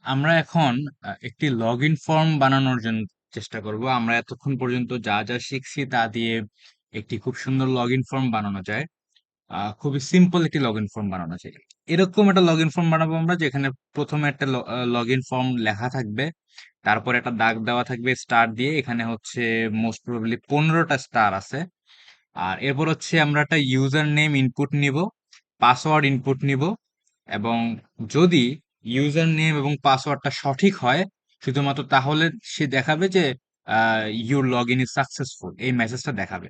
আমরা এখন একটি লগ ইন ফর্ম বানানোর জন্য চেষ্টা করব। আমরা এতক্ষণ পর্যন্ত যা যা শিখছি তা দিয়ে একটি খুব সুন্দর লগ ইন ফর্ম বানানো যায়। খুবই সিম্পল একটি লগ ইন ফর্ম বানানো যায়। এরকম একটা লগ ইন ফর্ম বানাবো আমরা, যেখানে প্রথমে একটা লগ ইন ফর্ম লেখা থাকবে, তারপর একটা দাগ দেওয়া থাকবে স্টার দিয়ে। এখানে হচ্ছে মোস্ট প্রবাবলি 15টা স্টার আছে। আর এরপর হচ্ছে আমরা একটা ইউজার নেম ইনপুট নিব, পাসওয়ার্ড ইনপুট নিব, এবং যদি ইউজার নেম এবং পাসওয়ার্ডটা সঠিক হয় শুধুমাত্র তাহলে সে দেখাবে যে your log in is successful, এই মেসেজটা দেখাবে।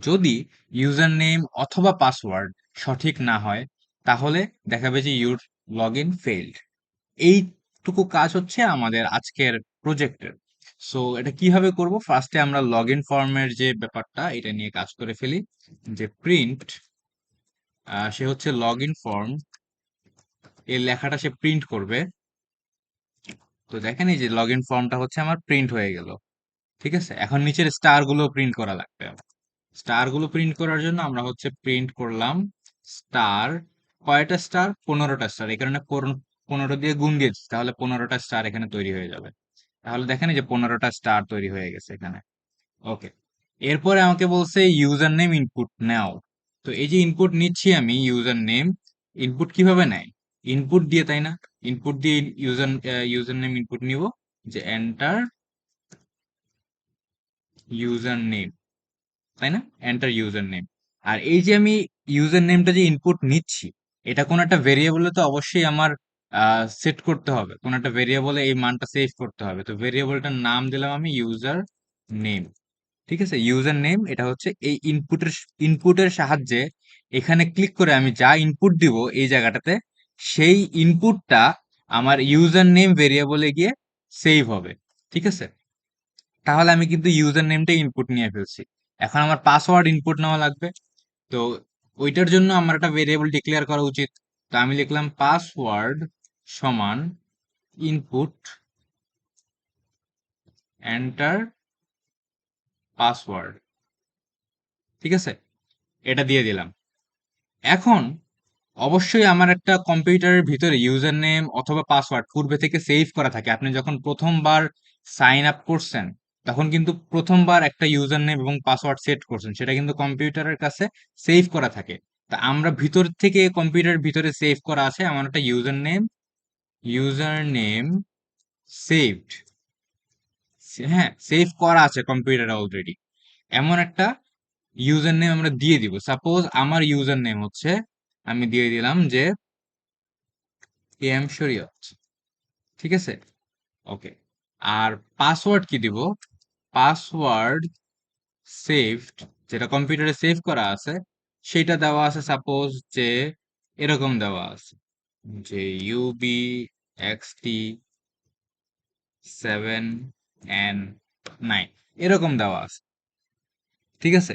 যদি ইউজার নেম অথবা পাসওয়ার্ড সঠিক না হয় তাহলে দেখাবে যে ইউর লগ ইন ফেইল্ড। এইটুকু কাজ হচ্ছে আমাদের আজকের প্রজেক্টের। সো এটা কিভাবে করব, ফার্স্টে আমরা লগ ইন ফর্মের যে ব্যাপারটা এটা নিয়ে কাজ করে ফেলি। যে প্রিন্ট, সে হচ্ছে লগ ইন ফর্ম, এই লেখাটা সে প্রিন্ট করবে। তো দেখেন এই যে লগ ইন ফর্মটা হচ্ছে আমার প্রিন্ট হয়ে গেল। ঠিক আছে, এখন নিচের স্টার গুলো প্রিন্ট করা লাগবে। স্টার গুলো প্রিন্ট করার জন্য আমরা হচ্ছে প্রিন্ট করলাম স্টার। কয়টা স্টার? 15টা স্টার। এই কারণে 15 দিয়ে গুণ দিয়েছি, তাহলে 15টা স্টার এখানে তৈরি হয়ে যাবে। তাহলে দেখেন এই যে 15টা স্টার তৈরি হয়ে গেছে এখানে। ওকে, এরপরে আমাকে বলছে ইউজার নেম ইনপুট নাও। তো এই যে ইনপুট নিচ্ছি আমি ইউজার নেম, ইনপুট কিভাবে নেয়? ইনপুট দিয়ে, তাই না? ইনপুট দিয়ে ইউজার নেম ইনপুট নিব, যে এন্টার ইউজার নেম, তাই না? Enter user name. আর এই যে আমি ইউজার নেমটা যে ইনপুট নিচ্ছি, এটা কোন একটা ভেরিয়েবলে তো অবশ্যই আমার সেট করতে হবে, কোন একটা ভেরিয়েবলে এই মানটা সেভ করতে হবে। তো ভেরিয়েবলটার নাম দিলাম আমি ইউজার নেম। ঠিক আছে, ইউজার নেম এটা হচ্ছে এই ইনপুটের সাহায্যে এখানে ক্লিক করে আমি যা ইনপুট দিব এই জায়গাটাতে, সেই ইনপুটটা আমার ইউজার নেম ভেরিয়েবলে গিয়ে সেভ হবে। ঠিক আছে, তাহলে আমি কিন্তু ইউজার নেমটা ইনপুট নিয়ে ফেলছি। এখন আমার পাসওয়ার্ড ইনপুট নেওয়া লাগবে। তো ওইটার জন্য আমার একটা ভেরিয়েবল ডিক্লেয়ার করা উচিত। তো আমি লিখলাম পাসওয়ার্ড সমান ইনপুট এন্টার পাসওয়ার্ড। ঠিক আছে, এটা দিয়ে দিলাম। এখন অবশ্যই আমার একটা কম্পিউটারের ভিতরে ইউজার নেম অথবা পাসওয়ার্ড পূর্বে থেকে সেভ করা থাকে। আপনি যখন প্রথমবার সাইন আপ করছেন তখন কিন্তু প্রথমবার একটা ইউজার নেম এবং পাসওয়ার্ড সেট করছেন, সেটা কিন্তু কম্পিউটারের কাছে সেভ করা থাকে। তা আমরা ভিতর থেকে কম্পিউটারের ভিতরে সেভ করা আছে আমার একটা ইউজার নেম সেভড। হ্যাঁ, সেভ করা আছে কম্পিউটারে অলরেডি। এমন একটা ইউজার নেম আমরা দিয়ে দিব। সাপোজ আমার ইউজার নেম হচ্ছে, আমি দিয়ে দিলাম যে এম শরীয়ত। ঠিক আছে, ওকে। আর পাসওয়ার্ড কি দিব? পাসওয়ার্ড সেভড, যেটা কম্পিউটারে সেভ করা আছে সেটা দেওয়া আছে, সাপোজ যে এরকম দেওয়া আছে যে UBXT7N9, এরকম দেওয়া আছে। ঠিক আছে,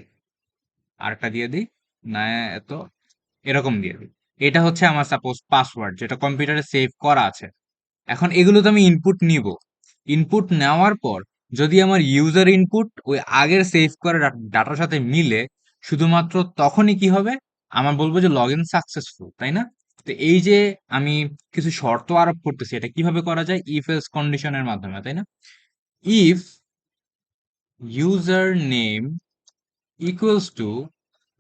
আরেকটা দিয়ে দিই, না এত, এরকম দিয়ে দিই। এটা হচ্ছে আমার সাপোজ পাসওয়ার্ড, যেটা কম্পিউটারে সেভ করা আছে। এখন এগুলো তো আমি ইনপুট নিব। ইনপুট নেওয়ার পর যদি আমার ইউজার ইনপুট ওই আগের সেভ করা ডাটার সাথে মিলে, শুধুমাত্র তখনই কি হবে, আমার বলবো যে লগ ইন সাকসেসফুল, তাই না? তো এই যে আমি কিছু শর্ত আরোপ করতেছি, এটা কিভাবে করা যায়? ইফ এলস কন্ডিশনের মাধ্যমে, তাই না? If user name equals to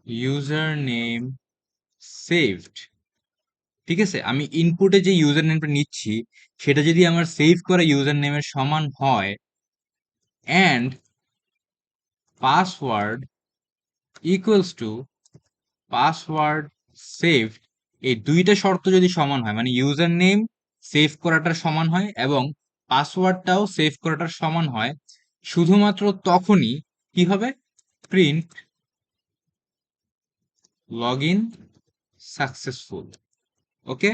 user name saved. ঠিক আছে, আমি ইনপুটে যে ইউজার নেমটা নিচ্ছি সেটা যদি আমার সেভ করা ইউজার নেমের সমান হয়, and password equals to password saved, এই দুইটা শর্ত যদি সমান হয়, মানে ইউজার নেম সেভ করাটার সমান হয় এবং পাসওয়ার্ডটাও সেভ করাটার সমান হয়, শুধুমাত্র তখনই কি হবে? Print log in successful. Okay,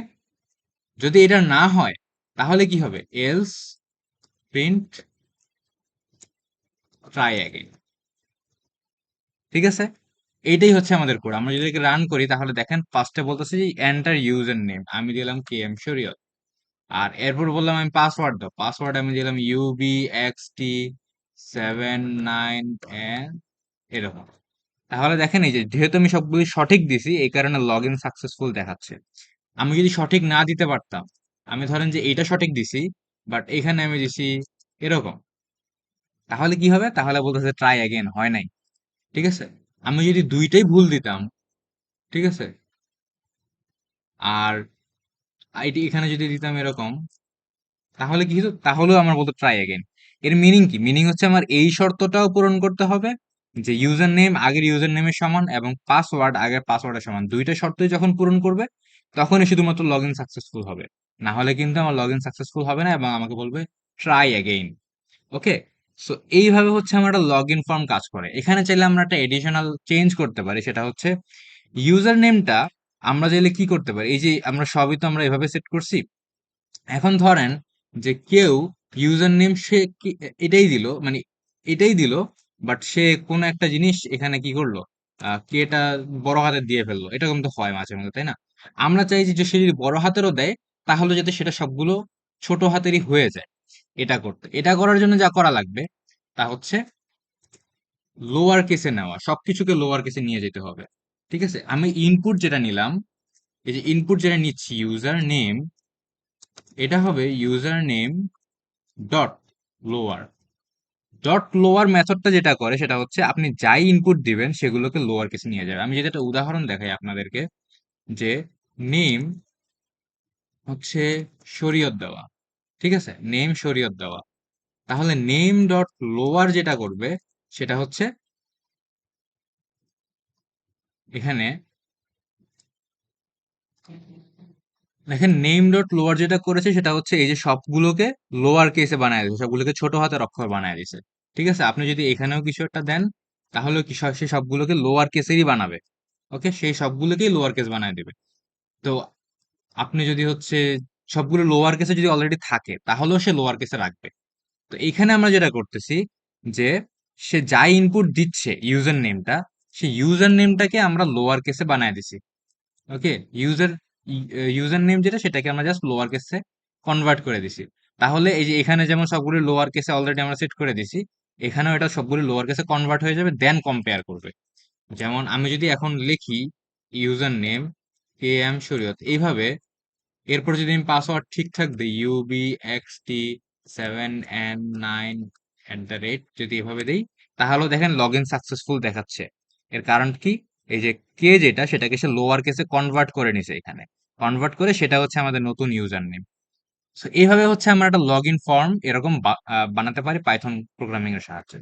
যদি এটা না হয় তাহলে কি হবে? Else print try again. ঠিক আছে, এইটাই হচ্ছে আমাদের কোড। আমরা যদি রান করি তাহলে দেখেন ফার্স্টে বলতেছে যে এন্টার ইউজার নেম, আমি দিলাম কে এম শরীয়ত। আর এরপর বললাম আমি পাসওয়ার্ড দাও, পাসওয়ার্ড আমি দিলাম UBXT79 এরকম। তাহলে দেখেন এই যে যেহেতু আমি সবগুলি সঠিক দিছি এই কারণে লগ ইন সাকসেসফুল দেখাচ্ছে। আমি যদি সঠিক না দিতে পারতাম, আমি ধরেন যে এইটা সঠিক দিছি, বাট এখানে আমি দিছি এরকম, তাহলে কি হবে? তাহলে বলতেছে ট্রাই অ্যাগেন, হয় নাই। ঠিক আছে? আমি যদি দুইটাই ভুল দিতাম, ঠিক আছে, আর আইটি এখানে যদি দিতাম এরকম, তাহলে কি হতো? তাহলেও আমার বলতো ট্রাই অ্যাগেন। এর মিনিং কি? মিনিং হচ্ছে আমার এই শর্তটাও পূরণ করতে হবে, যে ইউজার নেম আগের ইউজার নেমের সমান এবং পাসওয়ার্ড আগের পাসওয়ার্ডের সমান। দুইটা শর্তই যখন পূরণ করবে তখনই শুধুমাত্র লগ ইন সাকসেসফুল হবে। না হলে কিন্তু আমার লগ ইন সাকসেসফুল হবে না এবং আমাকে বলবে ট্রাই অ্যাগেইন। ওকে, সো এইভাবে হচ্ছে আমার একটা লগ ইন ফর্ম কাজ করে। এখানে চাইলে আমরা একটা এডিশনাল চেঞ্জ করতে পারি, সেটা হচ্ছে ইউজার নেমটা আমরা চাইলে কি করতে পারি, এই যে আমরা সবই তো আমরা এভাবে সেট করছি। এখন ধরেন যে কেউ ইউজার নেম সে এটাই দিল, মানে এটাই দিল, বাট সে কোনো একটা জিনিস এখানে কি করলো, কি এটা বড় হাতের দিয়ে ফেললো, এটা কিন্তু হয় মাঝে মধ্যে, তাই না? আমরা চাইছি যে সে যদি বড় হাতেরও দেয়, তাহলে যাতে সেটা সবগুলো ছোট হাতেরই হয়ে যায়। এটা করার জন্য যা করা লাগবে তা হচ্ছে লোয়ার কেসে নেওয়া, সবকিছুকে লোয়ার কেসে নিয়ে যেতে হবে। ঠিক আছে, আমি ইনপুট যেটা নিলাম, এই যে ইনপুট যেটা নিচ্ছি ইউজার নেম, এটা হবে user name dot lower. Dot lower মেথডটা যেটা করে সেটা হচ্ছে আপনি যাই ইনপুট দিবেন সেগুলোকে লোয়ার কেসে নিয়ে যাবে। আমি যদি একটা উদাহরণ দেখাই আপনাদেরকে, যে নেম হচ্ছে শরীয়ত দেওয়া, ঠিক আছে, নেম শরীয়ত দেওয়া, তাহলে নেম ডট লোয়ার যেটা করবে সেটা হচ্ছে এখানে দেখেন, নেম ডট লোয়ার যেটা করেছে সেটা হচ্ছে এই যে সবগুলোকে লোয়ার কেসে বানায় দিয়েছে, সবগুলোকে ছোট হাতের অক্ষর বানায় দিয়েছে। ঠিক আছে, আপনি যদি এখানেও কিছু একটা দেন তাহলে কি সে সবগুলোকে লোয়ার কেসেরই বানাবে। ওকে, সেই সবগুলোকেই লোয়ার কেস বানায় দিবে। তো আপনি যদি হচ্ছে সবগুলো লোয়ার কেসে যদি অলরেডি থাকে তাহলেও সে লোয়ার কেসে রাখবে। তো এইখানে আমরা যেটা করতেছি যে সে যাই ইনপুট দিচ্ছে ইউজার নেমটা, সেই ইউজার নেমটাকে আমরা লোয়ার কেসে বানায় দিছি। ওকে, ইউজার ইউজার নেম যেটা সেটাকে আমরা জাস্ট লোয়ার কেসে কনভার্ট করে দিছি। তাহলে এই যে এখানে যেমন সবগুলো লোয়ার কেসে অলরেডি আমরা সেট করে দিছি, এখানেও এটা সবগুলো লোয়ার কেসে কনভার্ট হয়ে যাবে, দেন কম্পেয়ার করবে। যেমন আমি যদি এখন লিখি ইউজার নেম কে এম শরীয়ত এইভাবে, এরপর যদি আমি পাসওয়ার্ড ঠিকঠাক দিই UBXT7N9 যদি এভাবে দিই, তাহলেও দেখেন লগ ইন সাকসেসফুল দেখাচ্ছে। এর কারণ কি? এই যে কে যেটা সেটাকে সে লোয়ার কেসে কনভার্ট করে নিছে, এখানে কনভার্ট করে সেটা হচ্ছে আমাদের নতুন ইউজার নেম। সো এইভাবে হচ্ছে আমরা একটা লগ ইন ফর্ম এরকম বানাতে পারি পাইথন প্রোগ্রামিং এর সাহায্যে।